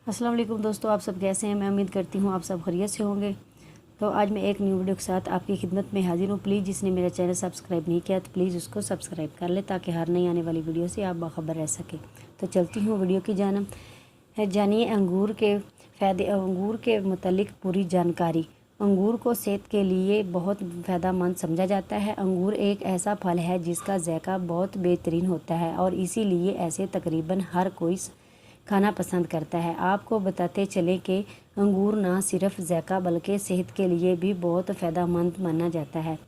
अस्सलाम वालेकुम दोस्तों, आप सब कैसे हैं। मैं उम्मीद करती हूँ आप सब खैरियत से होंगे। तो आज मैं एक न्यू वीडियो के साथ आपकी खिदमत में हाजिर हूँ। प्लीज़ जिसने मेरा चैनल सब्सक्राइब नहीं किया तो प्लीज़ उसको सब्सक्राइब कर ले ताकि हर नई आने वाली वीडियो से आप बाखबर रह सके। तो चलती हूँ वीडियो की जानब। जानिए अंगूर के फ़ायदे, अंगूर के मुतालिक पूरी जानकारी। अंगूर को सेहत के लिए बहुत फ़ायदेमंद समझा जाता है। अंगूर एक ऐसा फल है जिसका ज़ायका बहुत बेहतरीन होता है और इसीलिए ऐसे तकरीबन हर कोई खाना पसंद करता है। आपको बताते चलें कि अंगूर ना सिर्फ ज़ायका बल्कि सेहत के लिए भी बहुत फ़ायदेमंद माना जाता है।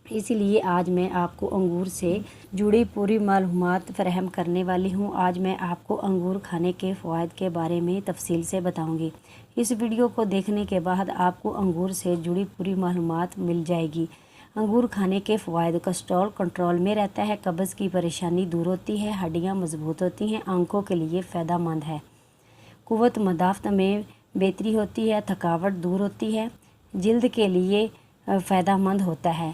इसीलिए आज मैं आपको अंगूर से जुड़ी पूरी मालूमात फ़राहम करने वाली हूँ। आज मैं आपको अंगूर खाने के फ़वाइद के बारे में तफसील से बताऊँगी। इस वीडियो को देखने के बाद आपको अंगूर से जुड़ी पूरी मालूमात मिल जाएगी। अंगूर खाने के फ़वाइद। कोलेस्ट्रॉल कंट्रोल में रहता है, कब्ज़ की परेशानी दूर होती है, हड्डियाँ मजबूत होती हैं, आंखों के लिए फ़ायदेमंद है, क़ुव्वत मदाफ़त में बेहतरी होती है, थकावट दूर होती है, जल्द के लिए फ़ायदेमंद होता है।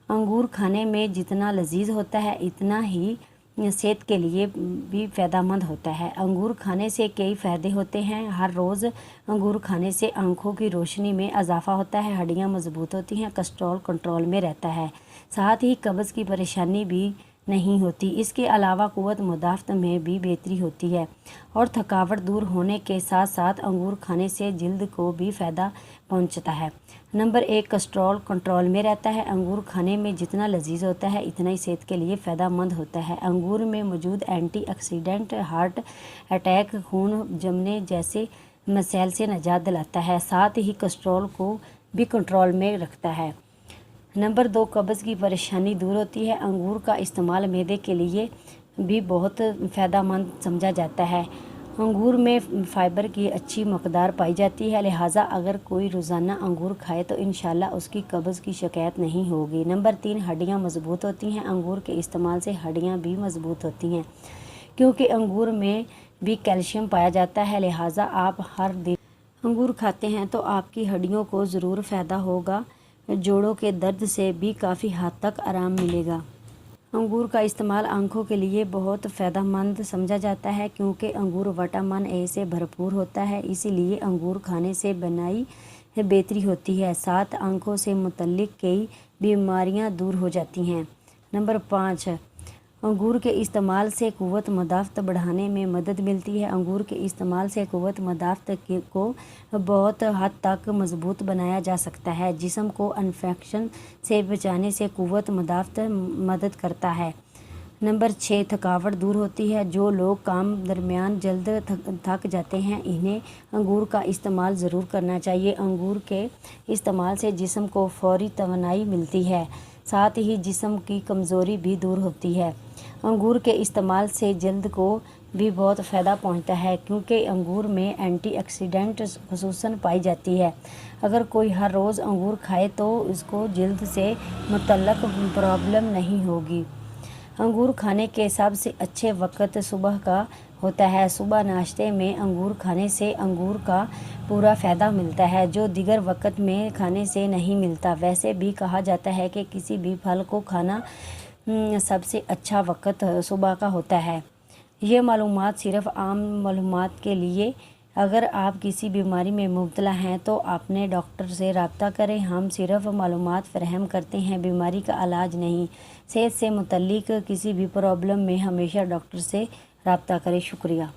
अंगूर खाने में जितना लजीज होता है इतना ही सेहत के लिए भी फ़ायदेमंद होता है। अंगूर खाने से कई फ़ायदे होते हैं। हर रोज़ अंगूर खाने से आँखों की रोशनी में इजाफ़ा होता है, हड्डियाँ मजबूत होती हैं, कोलेस्ट्रॉल कंट्रोल में रहता है, साथ ही कब्ज़ की परेशानी भी नहीं होती। इसके अलावा क़ुव्वत मुदाफ़त में भी बेहतरी होती है और थकावट दूर होने के साथ साथ अंगूर खाने से जल्द को भी फ़ायदा पहुंचता है। नंबर 1, कोलेस्ट्रॉल कंट्रोल में रहता है। अंगूर खाने में जितना लजीज होता है इतना ही सेहत के लिए फ़ायदेमंद होता है। अंगूर में मौजूद एंटीऑक्सीडेंट हार्ट अटैक, खून जमने जैसे मसाइल से निजात दिलाता है, साथ ही कोलेस्ट्रॉल को भी कंट्रोल में रखता है। नंबर 2, कब्ज़ की परेशानी दूर होती है। अंगूर का इस्तेमाल मैदे के लिए भी बहुत फ़ायदेमंद समझा जाता है। अंगूर में फ़ाइबर की अच्छी मकदार पाई जाती है, लिहाजा अगर कोई रोज़ाना अंगूर खाए तो इंशाल्लाह उसकी कब्ज़ की शिकायत नहीं होगी। नंबर 3, हड्डियाँ मजबूत होती हैं। अंगूर के इस्तेमाल से हड्डियाँ भी मजबूत होती हैं क्योंकि अंगूर में भी कैल्शियम पाया जाता है, लिहाजा आप हर दिन अंगूर खाते हैं तो आपकी हड्डियों को ज़रूर फ़ायदा होगा। जोड़ों के दर्द से भी काफ़ी हद तक आराम मिलेगा। अंगूर का इस्तेमाल आँखों के लिए बहुत फ़ायदेमंद समझा जाता है क्योंकि अंगूर विटामिन ए से भरपूर होता है, इसीलिए अंगूर खाने से बनाई बेहतरी होती है, साथ आँखों से मुतल्लिक कई बीमारियां दूर हो जाती हैं। नंबर 5, अंगूर के इस्तेमाल से क़ुव्वत मदाफ़त बढ़ाने में मदद मिलती है। अंगूर के इस्तेमाल से क़ुव्वत मदाफ़त को बहुत हद तक मजबूत बनाया जा सकता है। जिस्म को इन्फेक्शन से बचाने से क़ुव्वत मदाफ़त मदद करता है। नंबर 6, थकावट दूर होती है। जो लोग काम दरमियान जल्द थक जाते हैं इन्हें अंगूर का इस्तेमाल ज़रूर करना चाहिए। अंगूर के इस्तेमाल से जिस्म को फ़ौरी तवानाई मिलती है, साथ ही जिस्म की कमज़ोरी भी दूर होती है। अंगूर के इस्तेमाल से जल्द को भी बहुत फ़ायदा पहुंचता है क्योंकि अंगूर में एंटीऑक्सीडेंट खसूसन पाई जाती है। अगर कोई हर रोज़ अंगूर खाए तो उसको जल्द से मुतल्लक प्रॉब्लम नहीं होगी। अंगूर खाने के सबसे अच्छे वक्त सुबह का होता है। सुबह नाश्ते में अंगूर खाने से अंगूर का पूरा फ़ायदा मिलता है जो दीगर वक्त में खाने से नहीं मिलता। वैसे भी कहा जाता है कि किसी भी फल को खाना सबसे अच्छा वक्त सुबह का होता है। ये मालूमात सिर्फ़ आम मालूमात के लिए। अगर आप किसी बीमारी में मुब्तला हैं तो अपने डॉक्टर से रब्ता करें। हम सिर्फ़ मालूमात फ़राहम करते हैं, बीमारी का इलाज नहीं। सेहत से मुतल्लिक किसी भी प्रॉब्लम में हमेशा डॉक्टर से रब्ता करें। शुक्रिया।